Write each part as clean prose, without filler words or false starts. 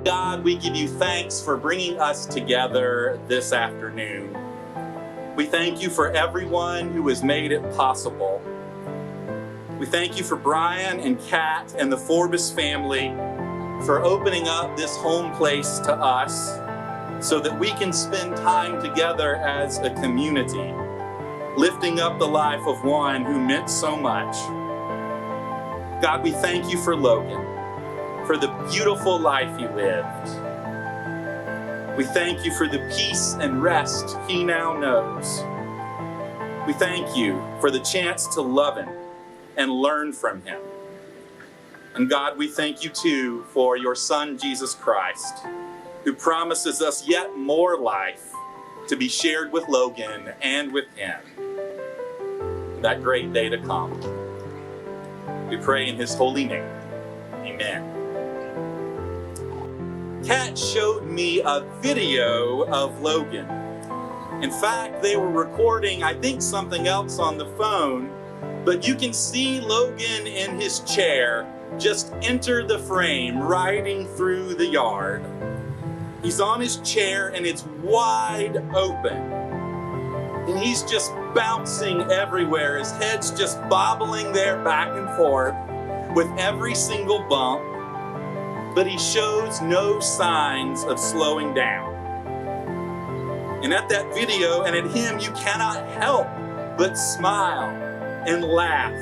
God, we give you thanks for bringing us together this afternoon. We thank you for everyone who has made it possible. We thank you for Brian and Kat and the Forbis family for opening up this home place to us so that we can spend time together as a community, lifting up the life of one who meant so much. God, we thank you for Logan, for the beautiful life he lived. We thank you for the peace and rest he now knows. We thank you for the chance to love him and learn from him. And God, we thank you too for your Son, Jesus Christ, who promises us yet more life to be shared with Logan and with him that great day to come. We pray in his holy name. Amen. Kat showed me a video of Logan. In fact, they were recording, I think, something else on the phone, but you can see Logan in his chair just enter the frame, riding through the yard. He's on his chair and it's wide open. And he's just bouncing everywhere. His head's just bobbling there back and forth with every single bump, but he shows no signs of slowing down. And at that video and at him, you cannot help but smile and laugh.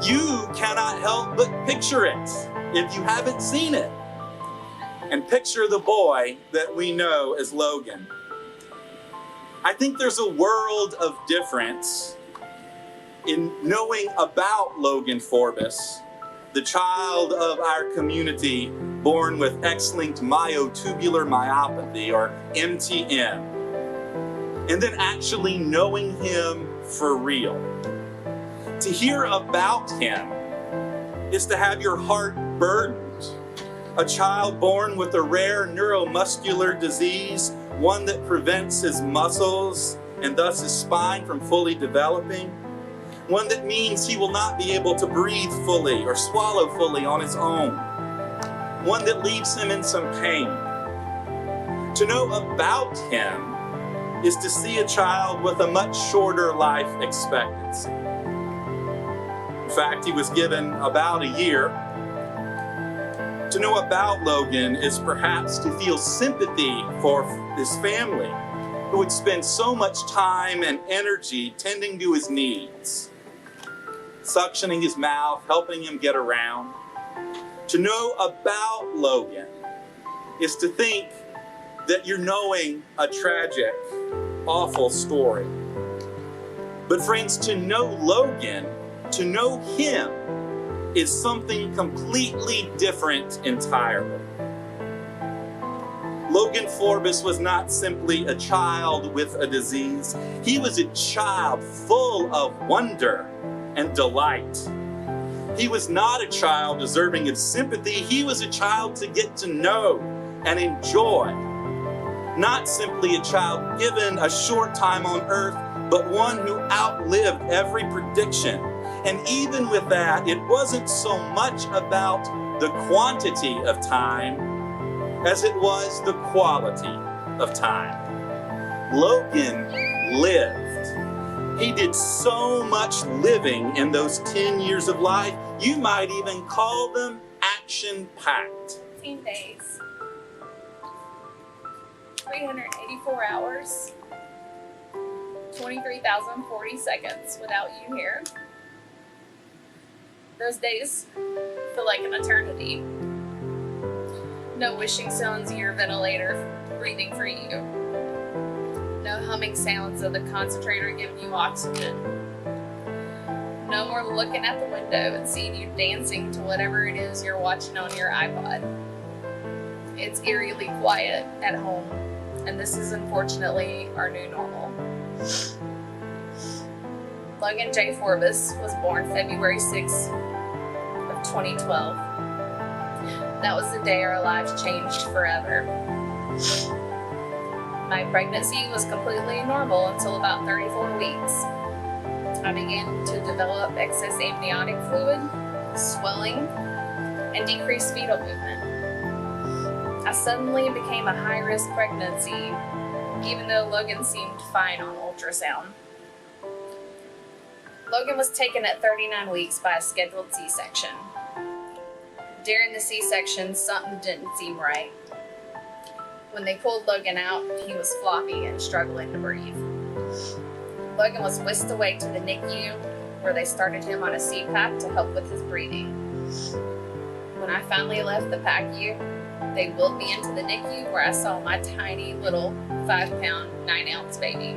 You cannot help but picture it if you haven't seen it. And picture the boy that we know as Logan. I think there's a world of difference in knowing about Logan Forbis, the child of our community born with X-linked myotubular myopathy, or MTM, and then actually knowing him for real. To hear about him is to have your heart burdened. A child born with a rare neuromuscular disease, one that prevents his muscles and thus his spine from fully developing, one that means he will not be able to breathe fully or swallow fully on his own, one that leaves him in some pain. To know about him is to see a child with a much shorter life expectancy. In fact, he was given about a year. To know about Logan is perhaps to feel sympathy for his family, who would spend so much time and energy tending to his needs, suctioning his mouth, helping him get around. To know about Logan is to think that you're knowing a tragic, awful story. But friends, to know Logan, to know him, is something completely different entirely. Logan Forbis was not simply a child with a disease. He was a child full of wonder and delight. He was not a child deserving of sympathy. He was a child to get to know and enjoy. Not simply a child given a short time on earth, but one who outlived every prediction. And even with that, it wasn't so much about the quantity of time as it was the quality of time. Logan lived. He did so much living in those 10 years of life. You might even call them action-packed. 15 days, 384 hours, 23,040 seconds without you here. Those days feel like an eternity. No wishing sounds of your ventilator breathing for you. No humming sounds of the concentrator giving you oxygen. No more looking at the window and seeing you dancing to whatever it is you're watching on your iPod. It's eerily quiet at home, and this is unfortunately our new normal. Logan Jay Forbis was born February 6th of 2012. That was the day our lives changed forever. My pregnancy was completely normal until about 34 weeks. I began to develop excess amniotic fluid, swelling, and decreased fetal movement. suddenly became a high-risk pregnancy, even though Logan seemed fine on ultrasound. Logan was taken at 39 weeks by a scheduled C-section. During the C-section, something didn't seem right. When they pulled Logan out, he was floppy and struggling to breathe. Logan was whisked away to the NICU, where they started him on a CPAP to help with his breathing. When I finally left the PACU, they wheeled me into the NICU, where I saw my tiny little 5-pound, 9-ounce baby.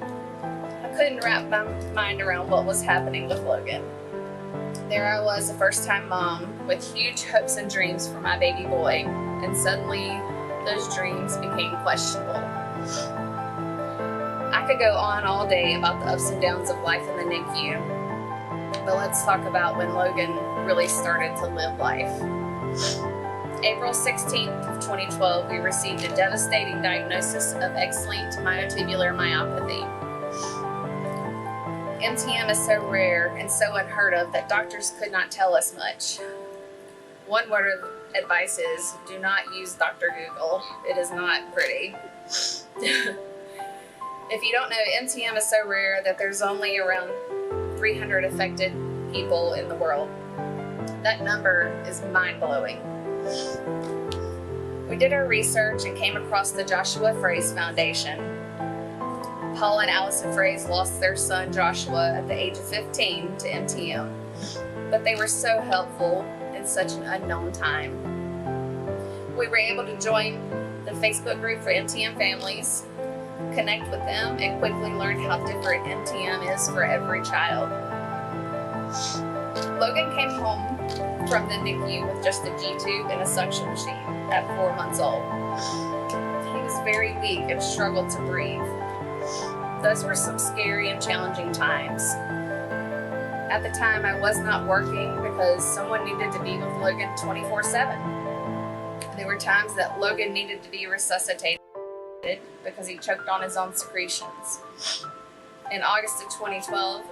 I couldn't wrap my mind around what was happening with Logan. There I was, a first-time mom, with huge hopes and dreams for my baby boy, and suddenly those dreams became questionable. I could go on all day about the ups and downs of life in the NICU, but let's talk about when Logan really started to live life. April 16th of 2012, we received a devastating diagnosis of X-linked myotubular myopathy. MTM is so rare and so unheard of that doctors could not tell us much. One word of advice is, do not use Dr. Google. It is not pretty. If you don't know, MTM is so rare that there's only around 300 affected people in the world. That number is mind-blowing. We did our research and came across the Joshua Fraze Foundation. Paul and Allison Fraze lost their son Joshua at the age of 15 to MTM, but they were so helpful in such an unknown time. We were able to join the Facebook group for MTM families, connect with them, and quickly learn how different MTM is for every child. Logan came home from the NICU with just a G-tube and a suction machine at 4 months old. He was very weak and struggled to breathe. Those were some scary and challenging times. At the time, I was not working because someone needed to be with Logan 24/7. There were times that Logan needed to be resuscitated because he choked on his own secretions. In August of 2012,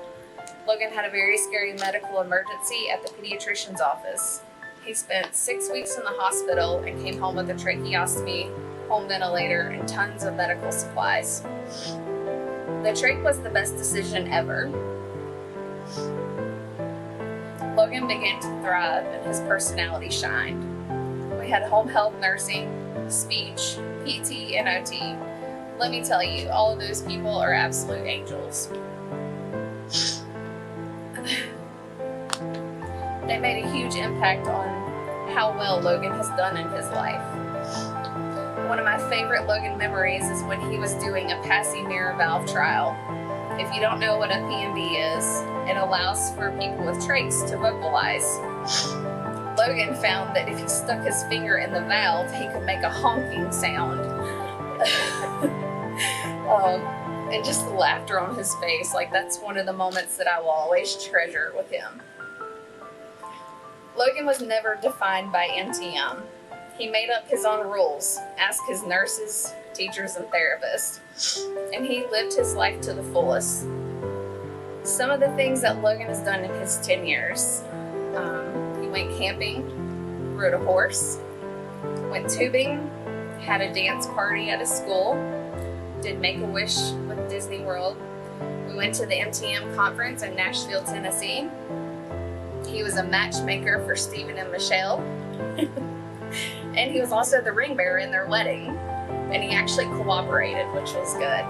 Logan had a very scary medical emergency at the pediatrician's office. He spent 6 weeks in the hospital and came home with a tracheostomy, home ventilator, and tons of medical supplies. The trach was the best decision ever. Logan began to thrive and his personality shined. We had home health nursing, speech, PT, and OT. Let me tell you, all of those people are absolute angels. They made a huge impact on how well Logan has done in his life. One of my favorite Logan memories is when he was doing a passing mirror valve trial. If you don't know what a PMV is, it allows for people with trachs to vocalize. Logan found that if he stuck his finger in the valve, he could make a honking sound. And just the laughter on his face, like that's one of the moments that I will always treasure with him. Logan was never defined by MTM. He made up his own rules, asked his nurses, teachers, and therapists, and he lived his life to the fullest. Some of the things that Logan has done in his 10 years. He went camping, rode a horse, went tubing, had a dance party at his school, did Make-A-Wish with Disney World. We went to the MTM conference in Nashville, Tennessee. He was a matchmaker for Stephen and Michelle. And he was also the ring bearer in their wedding. And he actually cooperated, which was good.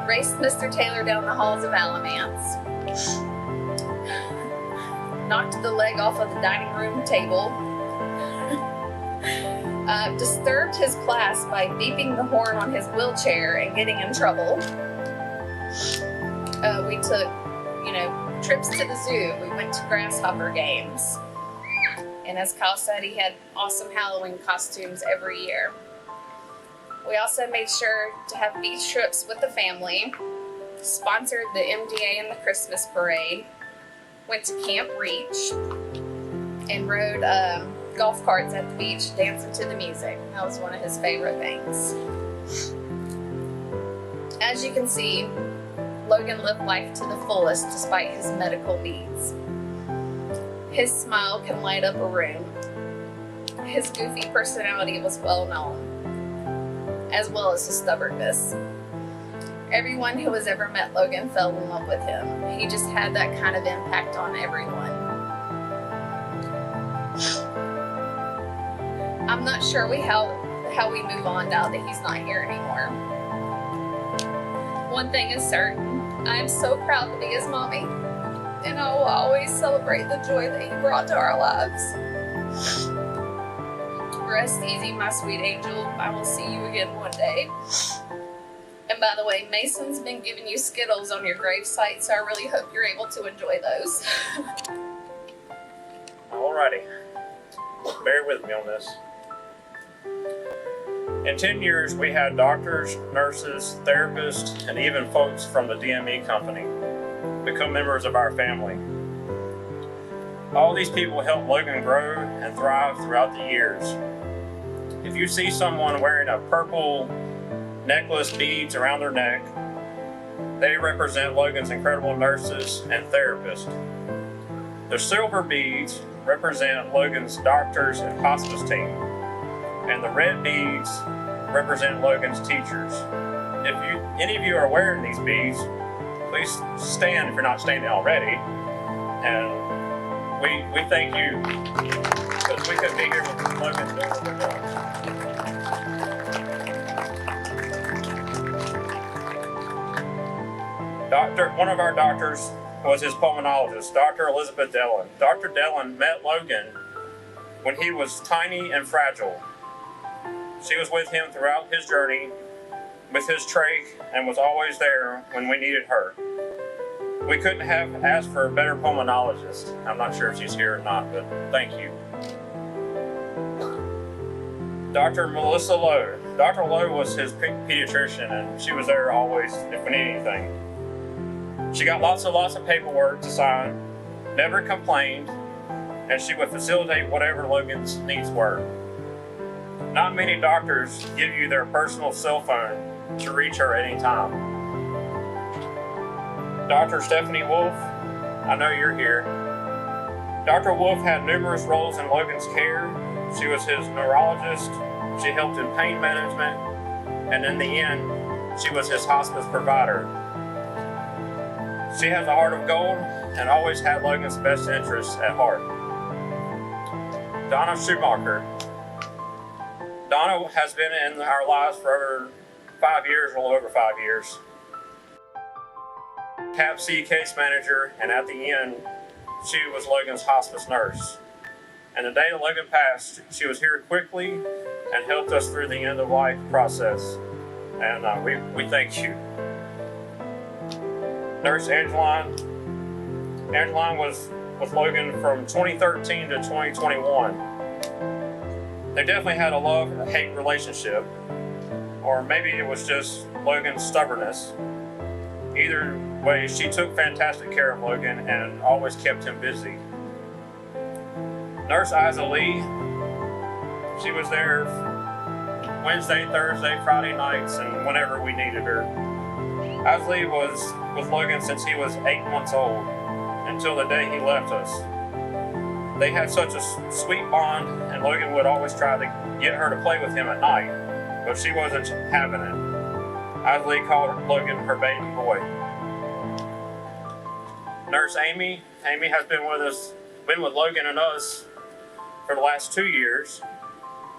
Raced Mr. Taylor down the halls of Alamance. Knocked the leg off of the dining room table. Disturbed his class by beeping the horn on his wheelchair and getting in trouble. We took, trips to the zoo. We went to grasshopper games. And as Kyle said, he had awesome Halloween costumes every year. We also made sure to have beach trips with the family, sponsored the MDA and the Christmas parade, went to Camp Reach, and rode golf carts at the beach dancing to the music. That was one of his favorite things. As you can see, Logan lived life to the fullest despite his medical needs. His smile can light up a room. His goofy personality was well known, as well as his stubbornness. Everyone who has ever met Logan fell in love with him. He just had that kind of impact on everyone. I'm not sure how we move on now that he's not here anymore. One thing is certain, I am so proud to be his mommy, and I will always celebrate the joy that he brought to our lives. Rest easy, my sweet angel. I will see you again one day. And by the way, Mason's been giving you Skittles on your gravesite, so I really hope you're able to enjoy those. Alrighty, bear with me on this. In 10 years, we had doctors, nurses, therapists, and even folks from the DME company become members of our family. All these people helped Logan grow and thrive throughout the years. If you see someone wearing a purple necklace beads around their neck, they represent Logan's incredible nurses and therapists. The silver beads represent Logan's doctors and hospice team, and the red beads represent Logan's teachers. If any of you are wearing these beads, please stand if you're not standing already. And we thank you, because we couldn't be here with Logan doing what we're doing. One of our doctors was his pulmonologist, Dr. Elizabeth Dellin. Dr. Dellin met Logan when he was tiny and fragile. She was with him throughout his journey with his trach and was always there when we needed her. We couldn't have asked for a better pulmonologist. I'm not sure if she's here or not, but thank you. Dr. Melissa Lowe. Dr. Lowe was his pediatrician, and she was there always if we needed anything. She got lots of paperwork to sign, never complained, and she would facilitate whatever Logan's needs were. Not many doctors give you their personal cell phone to reach her at any time. Dr. Stephanie Wolf, I know you're here. Dr. Wolf had numerous roles in Logan's care. She was his neurologist, she helped in pain management, and in the end, she was his hospice provider. She has a heart of gold and always had Logan's best interests at heart. Donna Schumacher. Donna has been in our lives for over 5 years, a little over 5 years. Cap C case manager, and at the end, she was Logan's hospice nurse. And the day that Logan passed, she was here quickly and helped us through the end of life process. And we thank you. Nurse Angeline. Angeline was with Logan from 2013 to 2021. They definitely had a love-hate relationship, or maybe it was just Logan's stubbornness. Either way, she took fantastic care of Logan and always kept him busy. Nurse Isa Lee, she was there Wednesday, Thursday, Friday nights, and whenever we needed her. Isa Lee was with Logan since he was 8 months old, until the day he left us. They had such a sweet bond, and Logan would always try to get her to play with him at night, but she wasn't having it. Isa Lee called Logan her baby boy. Nurse Amy. Amy has been with Logan and us for the last 2 years.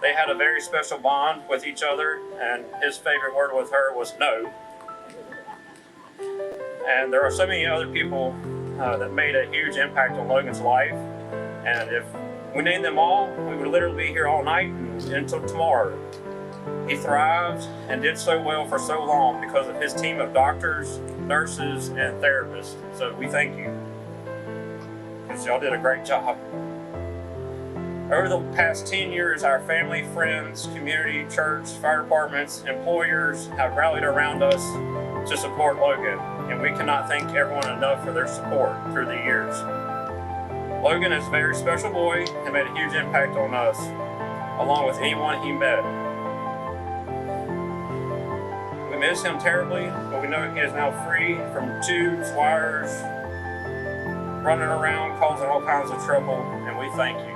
They had a very special bond with each other, and his favorite word with her was no. And there are so many other people that made a huge impact on Logan's life. And if we named them all, we would literally be here all night and until tomorrow. He thrived and did so well for so long because of his team of doctors, nurses, and therapists. So we thank you, because y'all did a great job. Over the past 10 years, our family, friends, community, church, fire departments, employers have rallied around us to support Logan, and we cannot thank everyone enough for their support through the years. Logan is a very special boy and made a huge impact on us, along with anyone he met. We miss him terribly, but we know he is now free from tubes, wires, running around, causing all kinds of trouble, and we thank you.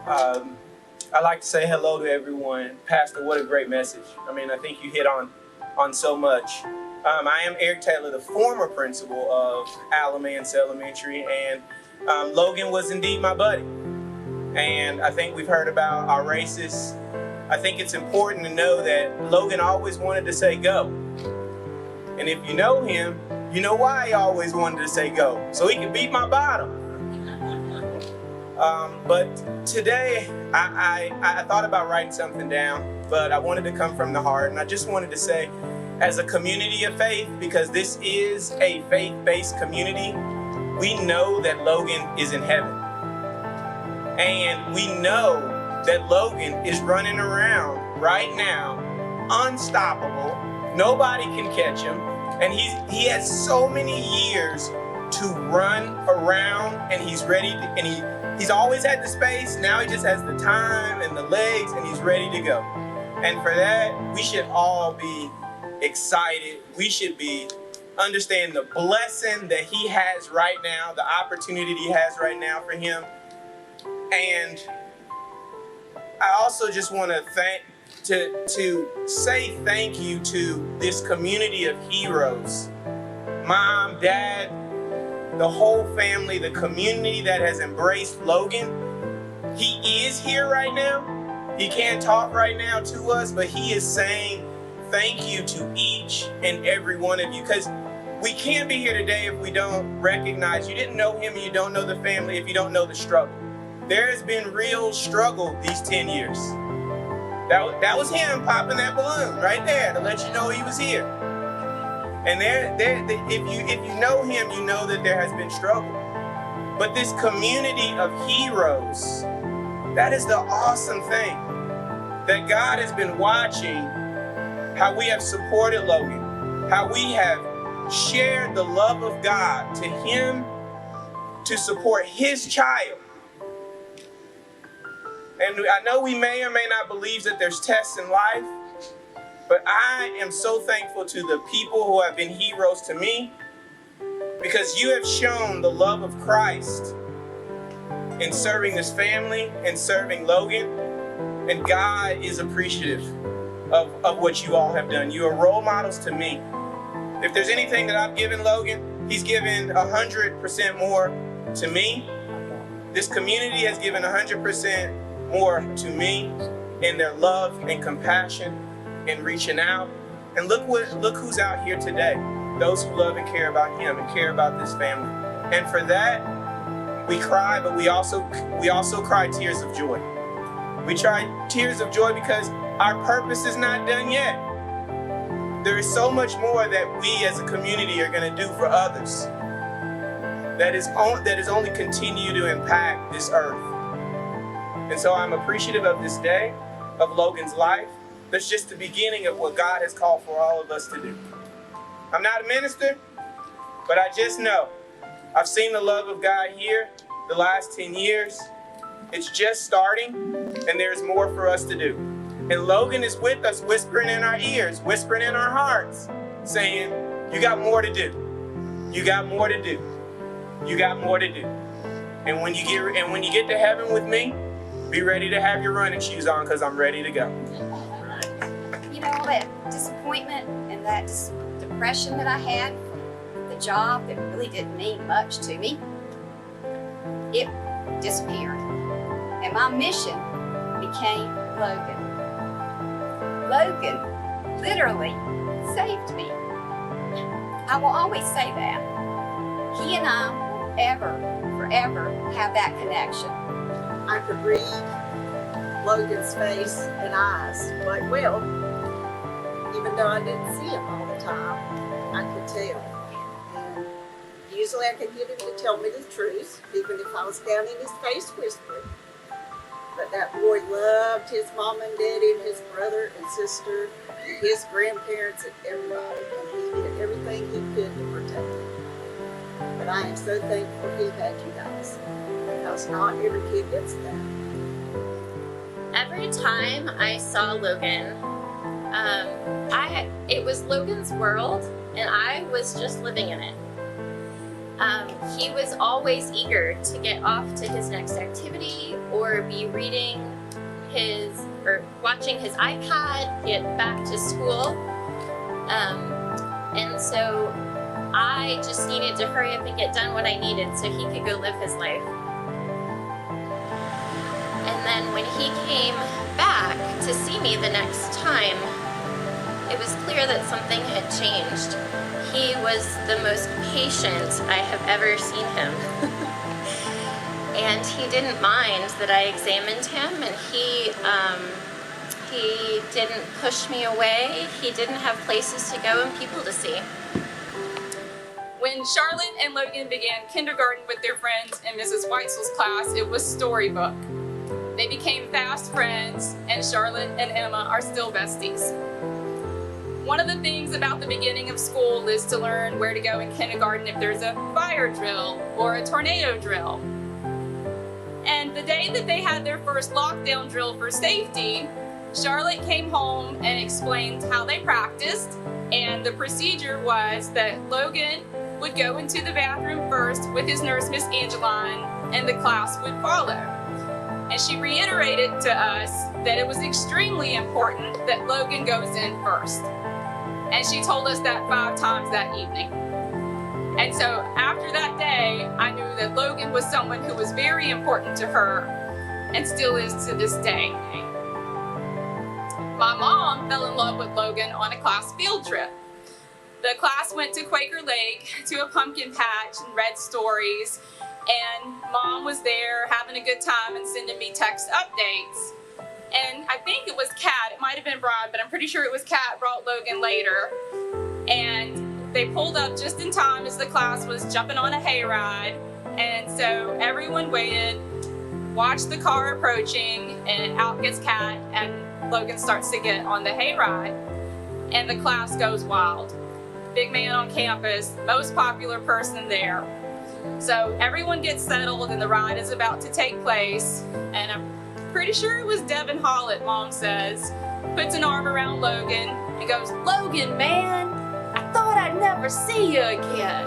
I'd like to say hello to everyone. Pastor, what a great message. I mean, I think you hit on so much. I am Eric Taylor, the former principal of Alamance Elementary, and Logan was indeed my buddy. And I think we've heard about our races. I think it's important to know that Logan always wanted to say go. And if you know him, you know why he always wanted to say go. So he could beat my bottom. But today, I thought about writing something down, but I wanted to come from the heart. And I just wanted to say, as a community of faith, because this is a faith-based community, we know that Logan is in heaven. And we know that Logan is running around right now, unstoppable. Nobody can catch him. And he has so many years to run around, and he's ready to, and he's always had the space. Now he just has the time and the legs, and he's ready to go. And for that, we should all be excited. We should be understand the blessing that he has right now, the opportunity he has right now for him. And I also just want to say thank you to this community of heroes. Mom, Dad, the whole family, the community that has embraced Logan. He is here right now. He can't talk right now to us, but he is saying thank you to each and every one of you, because we can't be here today if we don't recognize you didn't know him and you don't know the family, if you don't know the struggle. There has been real struggle these 10 years. That was him popping that balloon right there to let you know he was here. And if you know him, you know that there has been struggle. But this community of heroes, that is the awesome thing. That God has been watching how we have supported Logan, how we have shared the love of God to him to support his child. And I know we may or may not believe that there's tests in life, but I am so thankful to the people who have been heroes to me, because you have shown the love of Christ in serving this family and serving Logan, and God is appreciative of what you all have done. You are role models to me. If there's anything that I've given Logan, he's given 100% more to me. This community has given 100% more to me in their love and compassion and reaching out. And look who's out here today. Those who love and care about him and care about this family. And for that, we cry, but we also cry tears of joy. We cry tears of joy because our purpose is not done yet. There is so much more that we as a community are going to do for others that is only continue to impact this earth. And so I'm appreciative of this day, of Logan's life. That's just the beginning of what God has called for all of us to do. I'm not a minister, but I just know I've seen the love of God here the last 10 years. It's just starting, and there's more for us to do. And Logan is with us, whispering in our ears, whispering in our hearts, saying, you got more to do. You got more to do. You got more to do. And when you get to heaven with me, be ready to have your running shoes on, because I'm ready to go. You know, all that disappointment and that depression that I had from the job that really didn't mean much to me, it disappeared. And my mission became Logan. Logan literally saved me. I will always say that. He and I will forever have that connection. I could read Logan's face and eyes quite well. Even though I didn't see him all the time, I could tell. And usually I could get him to tell me the truth, even if I was down in his face whispering. But that boy loved his mom and daddy and his brother and sister and his grandparents and everybody. And he did everything he could to protect them. But I am so thankful he had you guys, because not every kid gets that. Every time I saw Logan, it was Logan's world, and I was just living in it. He was always eager to get off to his next activity or be reading or watching his iPad, get back to school. And so I just needed to hurry up and get done what I needed so he could go live his life. And then when he came back to see me the next time, it was clear that something had changed. He was the most patient I have ever seen him. And he didn't mind that I examined him, and he didn't push me away. He didn't have places to go and people to see. When Charlotte and Logan began kindergarten with their friends in Mrs. Weitzel's class, it was storybook. They became fast friends, and Charlotte and Emma are still besties. One of the things about the beginning of school is to learn where to go in kindergarten if there's a fire drill or a tornado drill. And the day that they had their first lockdown drill for safety, Charlotte came home and explained how they practiced, and the procedure was that Logan would go into the bathroom first with his nurse, Miss Angeline, and the class would follow. And she reiterated to us that it was extremely important that Logan goes in first. And she told us that 5 times that evening. And so after that day, I knew that Logan was someone who was very important to her and still is to this day. My mom fell in love with Logan on a class field trip. The class went to Quaker Lake to a pumpkin patch and read stories, and Mom was there having a good time and sending me text updates. And I think it was Kat, it might have been Brian, but I'm pretty sure it was Kat brought Logan later. And they pulled up just in time as the class was jumping on a hayride. And so everyone waited, watched the car approaching, and out gets Kat, and Logan starts to get on the hayride. And the class goes wild. Big man on campus, most popular person there. So everyone gets settled and the ride is about to take place. And I'm pretty sure it was Devin Hollett, Mom says, puts an arm around Logan and goes, "Logan, man, I thought I'd never see you again."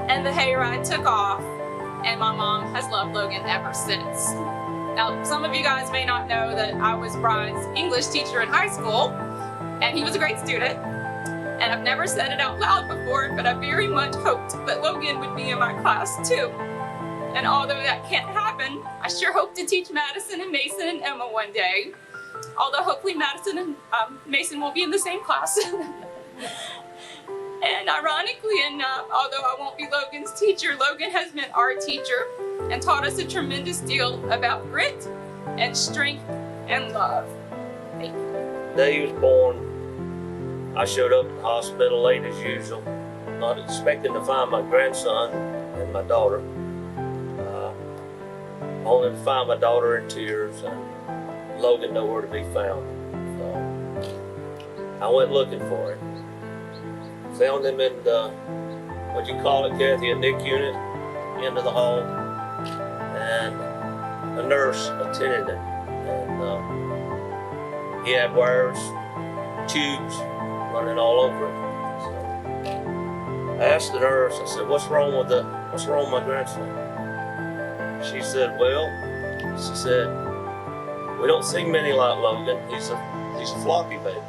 And the hayride took off, and my mom has loved Logan ever since. Now, some of you guys may not know that I was Brian's English teacher in high school, and he was a great student. And I've never said it out loud before, but I very much hoped that Logan would be in my class too. And although that can't happen, I sure hope to teach Madison and Mason and Emma one day. Although hopefully Madison and Mason won't be in the same class. And ironically enough, although I won't be Logan's teacher, Logan has been our teacher and taught us a tremendous deal about grit and strength and love. Thank you. The day he was born, I showed up at the hospital late as usual, not expecting to find my grandson and my daughter. Only to find my daughter in tears and Logan nowhere to be found. So I went looking for him. Found him in the, what you call it, Kathy, a NIC unit, into the hall, and a nurse attended him. And he had wires, tubes running all over him. So I asked the nurse, I said, what's wrong with my grandson? She said, we don't see many like Logan. He's a floppy baby.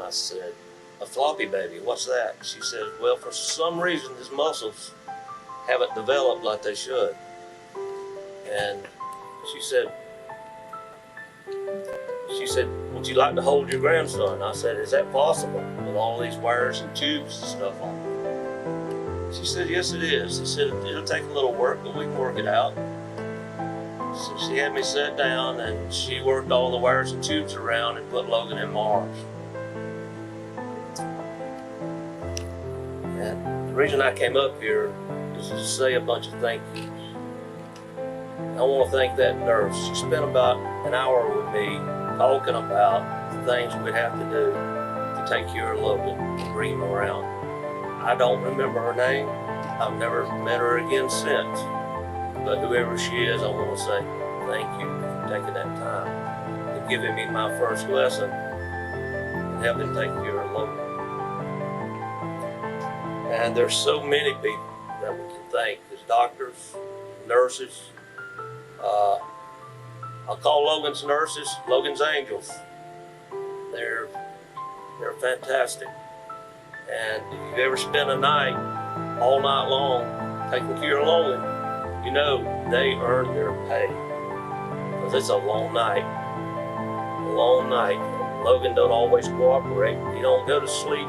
I said, a floppy baby, what's that? She said, well, for some reason his muscles haven't developed like they should. And she said, would you like to hold your grandson? I said, is that possible with all these wires and tubes and stuff on it? She said, yes, it is. She said, it'll take a little work, but we can work it out. So she had me sit down and she worked all the wires and tubes around and put Logan in my arms. And the reason I came up here is to say a bunch of thank yous. I want to thank that nurse. She spent about an hour with me talking about the things we'd have to do to take care of Logan and bring him around. I don't remember her name. I've never met her again since. But whoever she is, I want to say thank you for taking that time and giving me my first lesson and helping take care of Logan. And there's so many people that we can thank. There's doctors, nurses. I'll call Logan's nurses Logan's angels. They're fantastic. And if you've ever spent a night, all night long, taking care of Logan, you know they earn their pay. Because it's a long night. A long night. Logan don't always cooperate. He don't go to sleep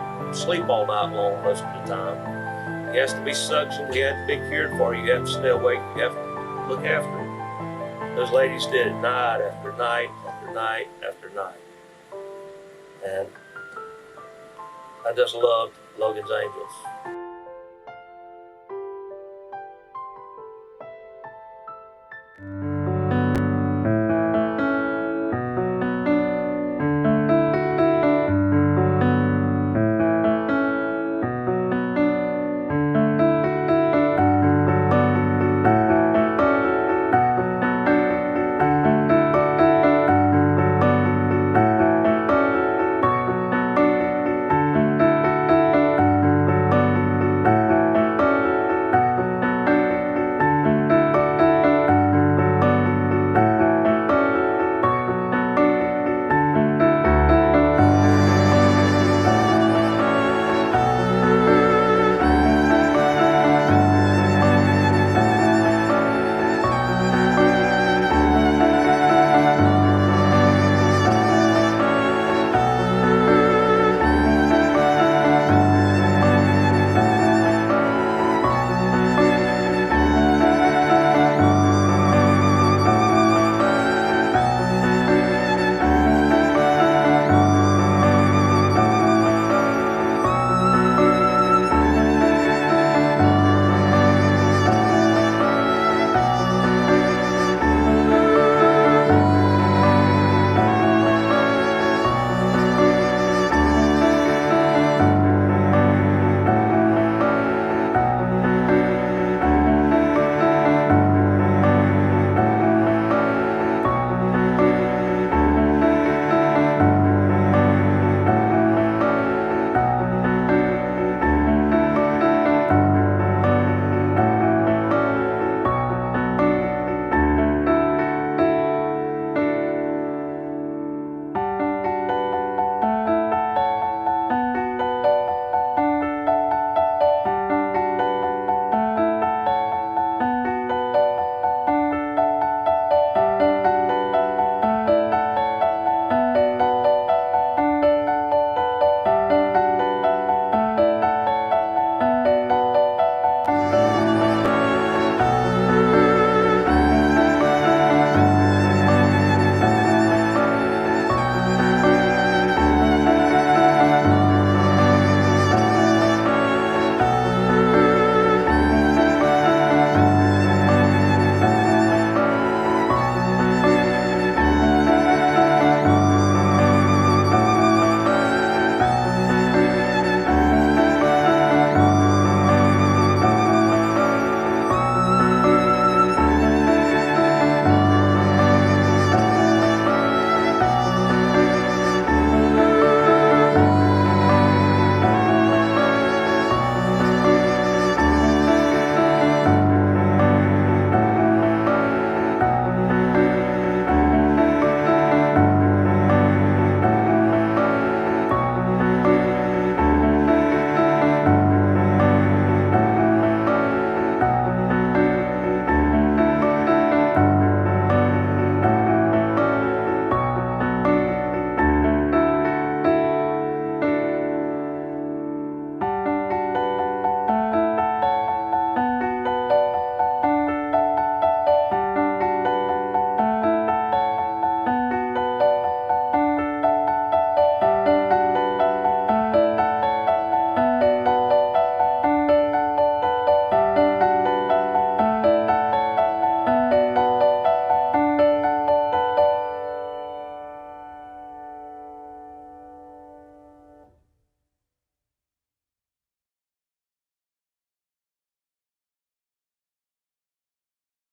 all night long most of the time. He has to be suctioned. He has to be cared for. You have to stay awake. You have to look after him. Those ladies did it night after night after night after night. And I just loved Logan's Angels.